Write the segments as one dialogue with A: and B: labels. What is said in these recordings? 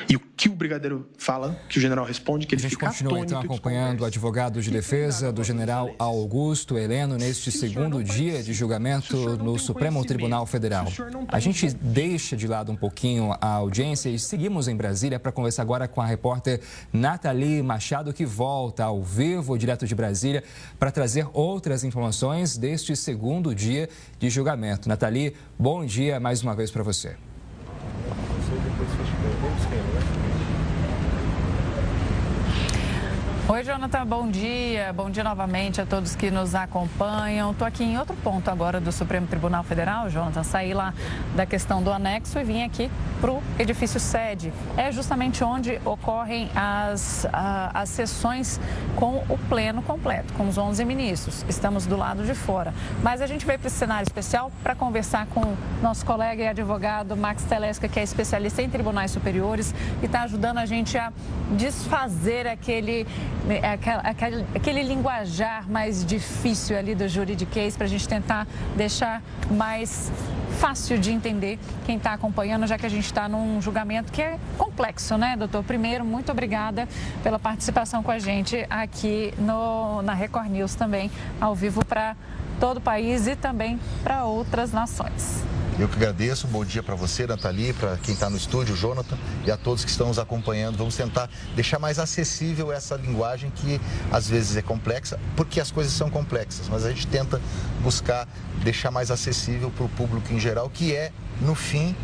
A: E o que o brigadeiro fala, que o general responde, que ele fica atônito.
B: A gente continua, então, acompanhando o advogado de defesa do general Augusto Heleno neste segundo dia de julgamento no Supremo Tribunal Federal. A gente deixa de lado um pouquinho a audiência e seguimos em Brasília para conversar agora com a repórter Nathalie Machado, que volta ao vivo, direto de Brasília, para trazer outras informações deste segundo dia de julgamento. Nathalie, bom dia mais uma vez para você.
C: Oi, Jonathan, bom dia novamente a todos que nos acompanham. Estou aqui em outro ponto agora do Supremo Tribunal Federal, Jonathan, saí lá da questão do anexo e vim aqui para o edifício sede. É justamente onde ocorrem as sessões com o pleno completo, com os 11 ministros. Estamos do lado de fora. Mas a gente veio para esse cenário especial para conversar com nosso colega e advogado Max Telesca, que é especialista em tribunais superiores e está ajudando a gente a desfazer aquele linguajar mais difícil ali do juridiquês, para a gente tentar deixar mais fácil de entender quem está acompanhando, já que a gente está num julgamento que é complexo, né, doutor? Primeiro, muito obrigada pela participação com a gente aqui na Record News também, ao vivo para todo o país e também para outras nações.
D: Eu que agradeço, um bom dia para você, Nathalie, para quem está no estúdio, Jonathan, e a todos que estão nos acompanhando. Vamos tentar deixar mais acessível essa linguagem que às vezes é complexa, porque as coisas são complexas, mas a gente tenta buscar deixar mais acessível para o público em geral, que é, no fim,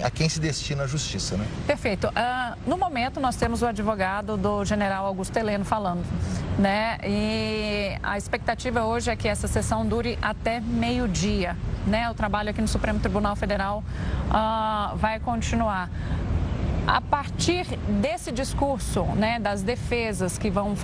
D: a quem se destina a justiça, né?
C: Perfeito. No momento, nós temos o advogado do general Augusto Heleno falando, né? E a expectativa hoje é que essa sessão dure até meio-dia, né? O trabalho aqui no Supremo Tribunal Federal vai continuar. A partir desse discurso, né, das defesas que vão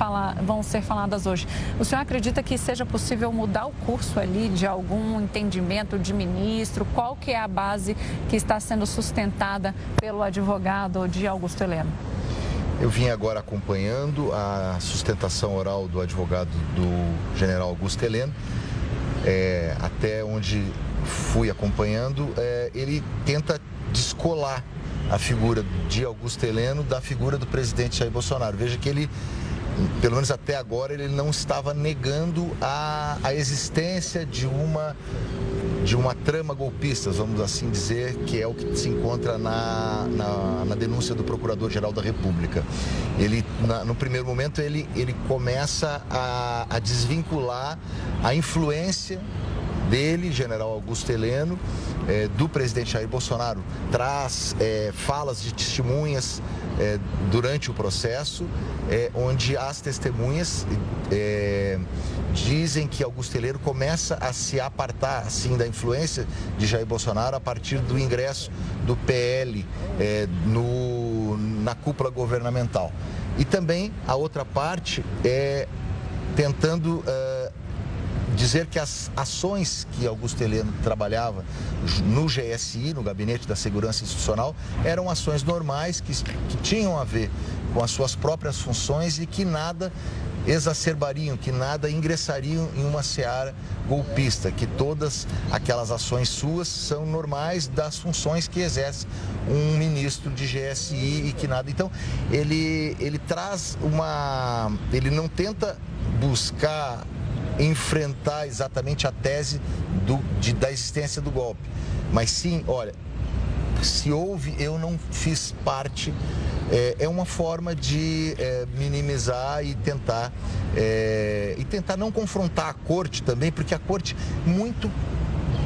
C: ser faladas hoje, o senhor acredita que seja possível mudar o curso ali de algum entendimento de ministro? Qual que é a base que está sendo sustentada pelo advogado de Augusto Heleno?
D: Eu vim agora acompanhando a sustentação oral do advogado do general Augusto Heleno, até onde fui acompanhando, ele tenta descolar a figura de Augusto Heleno da figura do presidente Jair Bolsonaro. Veja que ele, pelo menos até agora, ele não estava negando a existência de uma trama golpista, vamos assim dizer, que é o que se encontra na denúncia do Procurador-Geral da República. Ele, no primeiro momento, ele começa a desvincular a influência dele, general Augusto Heleno, do presidente Jair Bolsonaro, traz falas de testemunhas durante o processo, onde as testemunhas dizem que Augusto Heleno começa a se apartar, assim, da influência de Jair Bolsonaro a partir do ingresso do PL na cúpula governamental. E também a outra parte tentando dizer que as ações que Augusto Heleno trabalhava no GSI, no Gabinete da Segurança Institucional, eram ações normais que tinham a ver com as suas próprias funções e que nada exacerbariam, que nada ingressariam em uma seara golpista, que todas aquelas ações suas são normais das funções que exerce um ministro de GSI e que nada. Então, ele traz ele não tenta buscar enfrentar exatamente a tese da existência do golpe, mas sim, olha, se houve, eu não fiz parte. É uma forma de minimizar e tentar não confrontar a corte também, porque a corte muito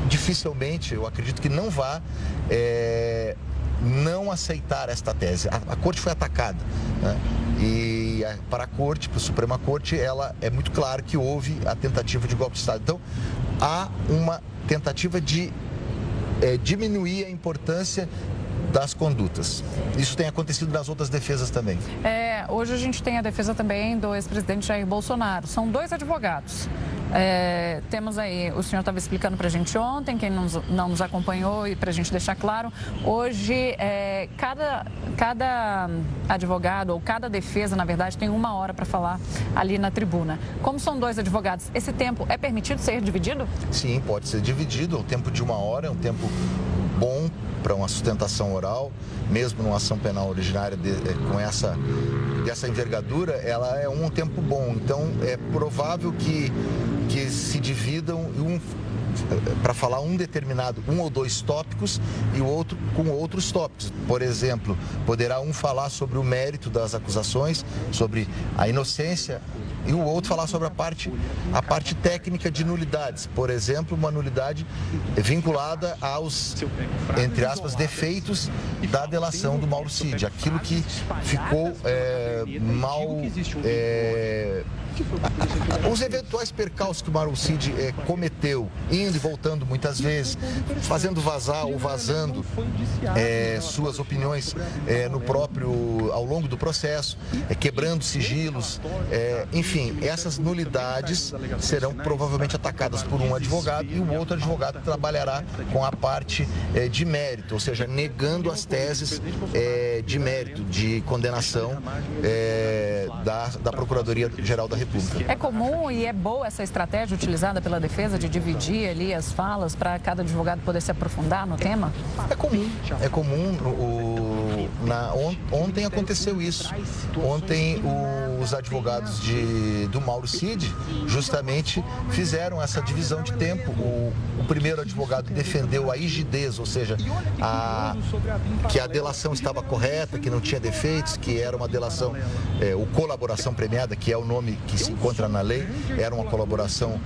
D: dificilmente, eu acredito que não vá não aceitar esta tese. A corte foi atacada, né? E para a corte, para a Suprema Corte, ela é muito claro que houve a tentativa de golpe de Estado. Então, há uma tentativa de diminuir a importância das condutas. Isso tem acontecido nas outras defesas também.
C: Hoje a gente tem a defesa também do ex-presidente Jair Bolsonaro. São dois advogados. Temos aí, o senhor estava explicando para a gente ontem, quem não nos acompanhou, e para a gente deixar claro, hoje cada advogado, ou cada defesa, na verdade, tem 1 hora para falar ali na tribuna. Como são dois advogados, esse tempo é permitido ser dividido?
D: Sim, pode ser dividido. O tempo de 1 hora é um tempo bom para uma sustentação oral, mesmo numa ação penal originária dessa envergadura, ela é um tempo bom. Então, é provável que se dividam para falar um ou dois tópicos e o outro com outros tópicos. Por exemplo, poderá um falar sobre o mérito das acusações, sobre a inocência, e o outro falar sobre a parte técnica de nulidades. Por exemplo, uma nulidade vinculada aos, entre aspas, defeitos da delação do Mauro Cid, aquilo que ficou mal... os eventuais percalços que o Mauro Cid cometeu, indo e voltando muitas vezes, fazendo vazar ou vazando suas opiniões ao longo do processo, quebrando sigilos, enfim, essas nulidades serão provavelmente atacadas por um advogado e o outro advogado trabalhará com a parte de mérito, ou seja, negando as teses de mérito, de condenação da Procuradoria-Geral da República.
C: É comum e é boa essa estratégia utilizada pela defesa de dividir ali as falas para cada advogado poder se aprofundar no tema?
D: É comum. Ontem aconteceu isso. Ontem os advogados do Mauro Cid justamente fizeram essa divisão de tempo. O primeiro advogado defendeu a rigidez, ou seja, que a delação estava correta, que não tinha defeitos, que era uma delação, o colaboração premiada, que é o nome que se encontra na lei, era uma colaboração,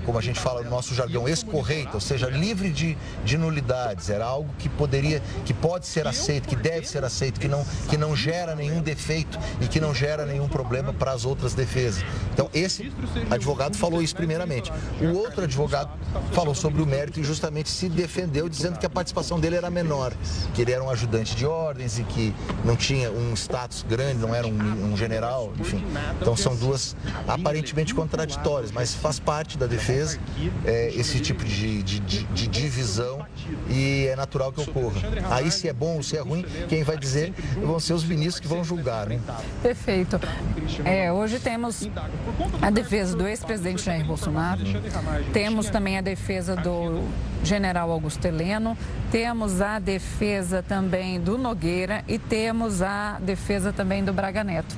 D: como a gente fala no nosso jargão, escorreita, ou seja, livre de nulidades. Era algo que pode ser aceito, que deve ser aceito, que não gera nenhum defeito e que não gera nenhum problema para as outras defesas. Então, esse advogado falou isso primeiramente. O outro advogado falou sobre o mérito e justamente se defendeu dizendo que a participação dele era menor, que ele era um ajudante de ordens e que não tinha um status grande, não era um general, enfim. Então, são duas aparentemente contraditórias, mas faz parte da defesa esse tipo de divisão e é natural que ocorra. Aí, se é bom ou se é ruim, quem vai dizer vão ser os ministros que vão julgar, né?
C: Perfeito. Hoje temos a defesa do ex-presidente Jair Bolsonaro, temos também a defesa do general Augusto Heleno, temos a defesa também do Nogueira e temos a defesa também do Braga Neto.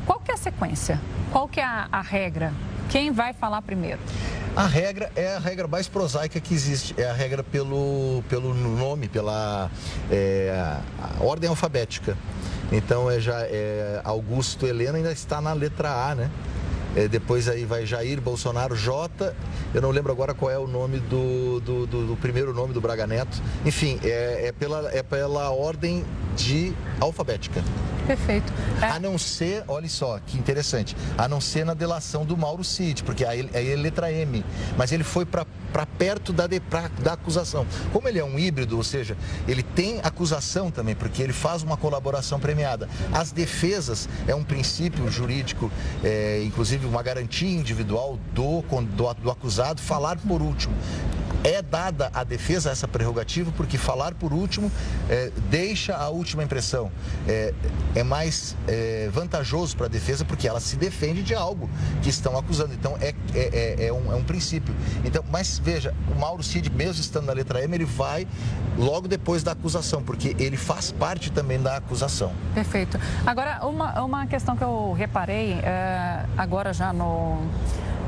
C: Qual que é a sequência? Qual que é a regra? Quem vai falar primeiro?
D: A regra é a regra mais prosaica que existe, é a regra pelo nome, pela ordem alfabética. Então, Augusto Heleno ainda está na letra A, né? Depois aí vai Jair Bolsonaro, J. Eu não lembro agora qual é o nome do primeiro nome do Braga Neto. Enfim, é pela ordem alfabética.
C: Perfeito.
D: A não ser, olha só, que interessante, a não ser na delação do Mauro Cid, porque aí é letra M, mas ele foi para perto da acusação. Como ele é um híbrido, ou seja, ele tem acusação também, porque ele faz uma colaboração premiada. As defesas é um princípio jurídico, inclusive uma garantia individual do acusado falar por último. É dada à defesa essa prerrogativa porque falar por último deixa a última impressão. É mais vantajoso para a defesa porque ela se defende de algo que estão acusando. Então, é um princípio. Então, mas veja, o Mauro Cid, mesmo estando na letra M, ele vai logo depois da acusação, porque ele faz parte também da acusação.
C: Perfeito. Agora, uma questão que eu reparei, agora já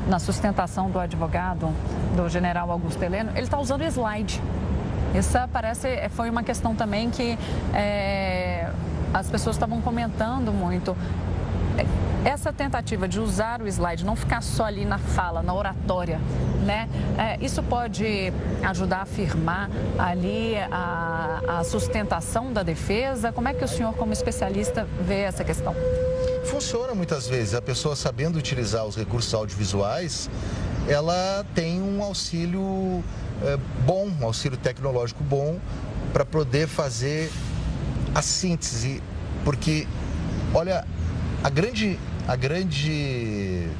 C: na sustentação do advogado, do general Augusto Heleno, ele está usando slide. Essa foi uma questão também que as pessoas estavam comentando muito. Essa tentativa de usar o slide, não ficar só ali na fala, na oratória, né? Isso pode ajudar a afirmar ali a sustentação da defesa? Como é que o senhor, como especialista, vê essa questão?
D: Funciona muitas vezes. A pessoa, sabendo utilizar os recursos audiovisuais, ela tem um auxílio bom, um auxílio tecnológico bom para poder fazer a síntese. Porque, olha, a grande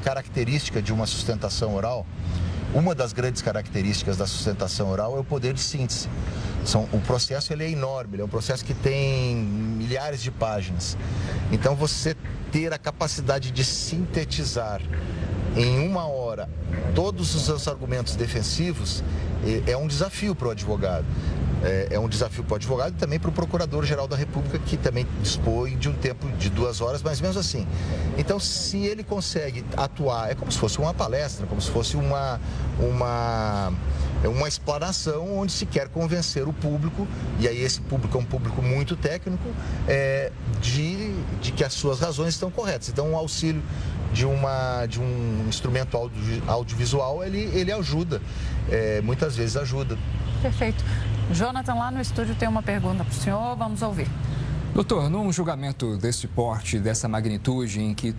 D: característica de uma sustentação oral, uma das grandes características da sustentação oral é o poder de síntese. O processo ele é enorme, ele é um processo que tem milhares de páginas. Então, você ter a capacidade de sintetizar em 1 hora todos os seus argumentos defensivos é um desafio para o advogado. é um desafio para o advogado e também para o Procurador-Geral da República, que também dispõe de um tempo de 2 horas, mas mesmo assim. Então, se ele consegue atuar, é como se fosse uma palestra, como se fosse uma explanação onde se quer convencer o público, e aí esse público é um público muito técnico, de que as suas razões estão corretas. Então, um auxílio de um instrumento audiovisual, ele ajuda, muitas vezes ajuda.
C: Perfeito. Jonathan, lá no estúdio tem uma pergunta para o senhor, vamos ouvir.
B: Doutor, num julgamento desse porte, dessa magnitude, em que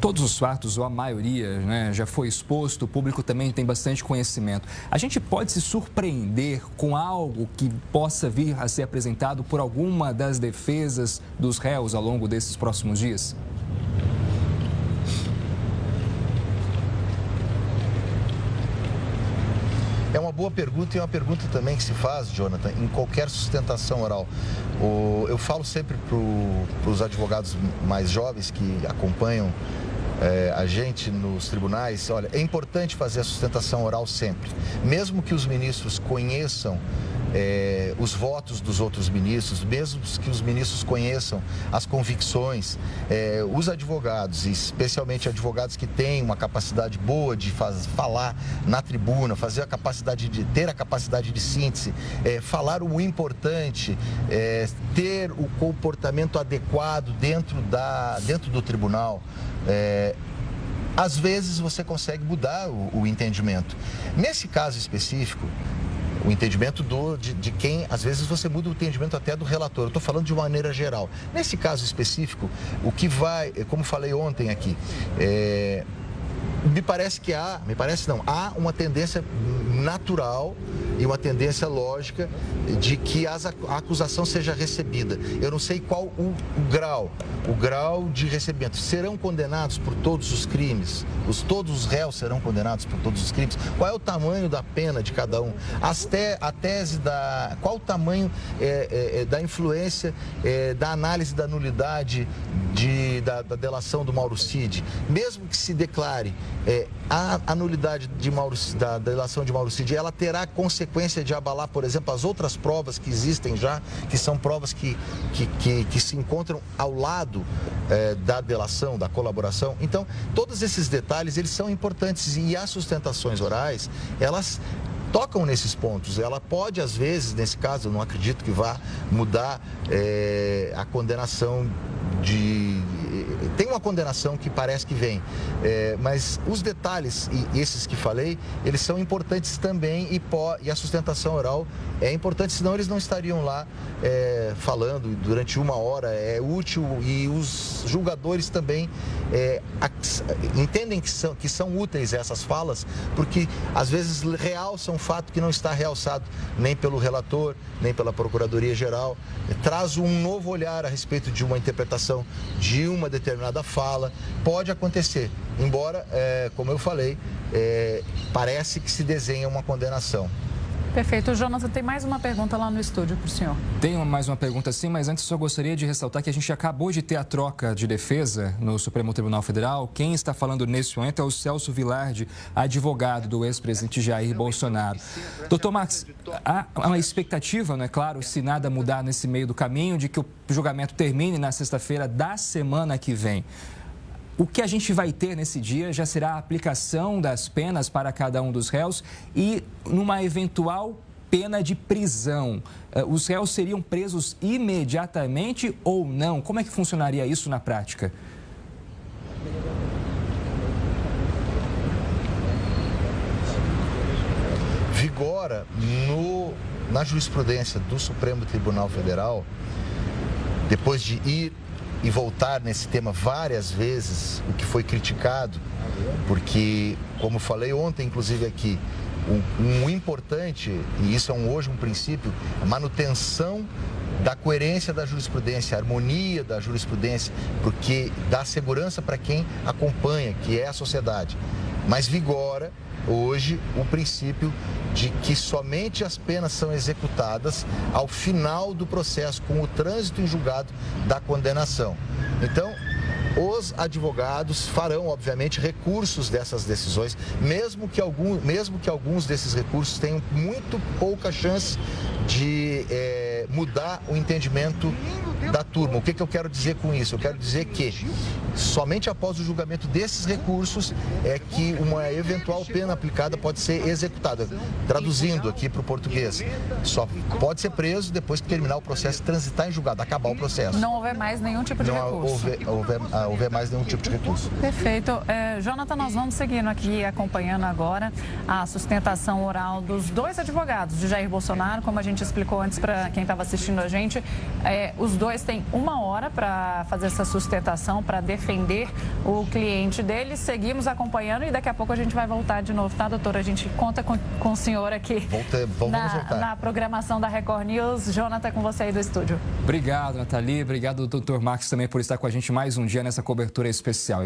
B: todos os fatos, ou a maioria, né, já foi exposto, o público também tem bastante conhecimento, a gente pode se surpreender com algo que possa vir a ser apresentado por alguma das defesas dos réus ao longo desses próximos dias?
D: É uma boa pergunta e é uma pergunta também que se faz, Jonathan, em qualquer sustentação oral. Eu falo sempre para os advogados mais jovens que acompanham a gente nos tribunais, olha, é importante fazer a sustentação oral sempre. Mesmo que os ministros conheçam os votos dos outros ministros, mesmo que os ministros conheçam as convicções, os advogados, especialmente advogados que têm uma capacidade boa de falar na tribuna, ter a capacidade de síntese, falar o importante, ter o comportamento adequado dentro do tribunal, às vezes você consegue mudar o entendimento. Nesse caso específico, o entendimento de quem, às vezes você muda o entendimento até do relator. Eu estou falando de uma maneira geral. Nesse caso específico, o que vai, como falei ontem aqui, há uma tendência natural e uma tendência lógica de que a acusação seja recebida. Eu não sei qual o grau de recebimento. Serão condenados por todos os crimes? Todos os réus serão condenados por todos os crimes? Qual é o tamanho da pena de cada um? A tese qual o tamanho da influência da análise da nulidade da delação do Mauro Cid? Mesmo que se declare a nulidade da delação de Mauro Cid, ela terá consequência de abalar, por exemplo, as outras provas que existem já, que são provas que se encontram ao lado da delação, da colaboração. Então, todos esses detalhes, eles são importantes e as sustentações orais, elas tocam nesses pontos. Ela pode, às vezes, nesse caso, eu não acredito que vá mudar a condenação tem uma condenação que parece que vem, mas os detalhes, e esses que falei, eles são importantes também e a sustentação oral é importante, senão eles não estariam lá falando durante 1 hora, é útil e os julgadores também entendem que são úteis essas falas, porque às vezes realçam um fato que não está realçado nem pelo relator, nem pela Procuradoria-Geral, traz um novo olhar a respeito de uma interpretação de uma determinada fala. Pode acontecer, embora, como eu falei, parece que se desenha uma condenação.
C: Perfeito. Jonathan, tem mais uma pergunta lá no estúdio para o senhor.
B: Tem mais uma pergunta sim, mas antes só gostaria de ressaltar que a gente acabou de ter a troca de defesa no Supremo Tribunal Federal. Quem está falando nesse momento é o Celso Vilardi, advogado do ex-presidente Jair Bolsonaro. Doutor Max, há uma expectativa, não é claro, se nada mudar nesse meio do caminho, de que o julgamento termine na sexta-feira da semana que vem. O que a gente vai ter nesse dia já será a aplicação das penas para cada um dos réus e numa eventual pena de prisão. Os réus seriam presos imediatamente ou não? Como é que funcionaria isso na prática?
D: Vigora na jurisprudência do Supremo Tribunal Federal, depois de ir e voltar nesse tema várias vezes, o que foi criticado, porque, como falei ontem, inclusive aqui, um importante, e isso é hoje um princípio, a manutenção da coerência da jurisprudência, a harmonia da jurisprudência, porque dá segurança para quem acompanha, que é a sociedade. Mas vigora hoje o princípio de que somente as penas são executadas ao final do processo, com o trânsito em julgado da condenação. Então, os advogados farão, obviamente, recursos dessas decisões, mesmo que alguns desses recursos tenham muito pouca chance de mudar o entendimento da turma. O que eu quero dizer com isso? Eu quero dizer que somente após o julgamento desses recursos é que uma eventual pena aplicada pode ser executada. Traduzindo aqui para o português, só pode ser preso depois que terminar o processo, transitar em julgado, acabar o processo.
C: Não houver mais nenhum tipo de recurso.
D: Não houver mais nenhum tipo de recurso.
C: Perfeito. Jonathan, nós vamos seguindo aqui, acompanhando agora a sustentação oral dos dois advogados de Jair Bolsonaro, como a gente explicou antes para quem estava assistindo a gente. Os dois têm 1 hora para fazer essa sustentação, para defender o cliente deles. Seguimos acompanhando e daqui a pouco a gente vai voltar de novo, tá, doutora? A gente conta com o senhor aqui
D: vamos voltar.
C: Na programação da Record News. Jonathan, com você aí do estúdio.
B: Obrigado, Nathalie. Obrigado, doutor Marcos, também por estar com a gente mais um dia nessa cobertura especial.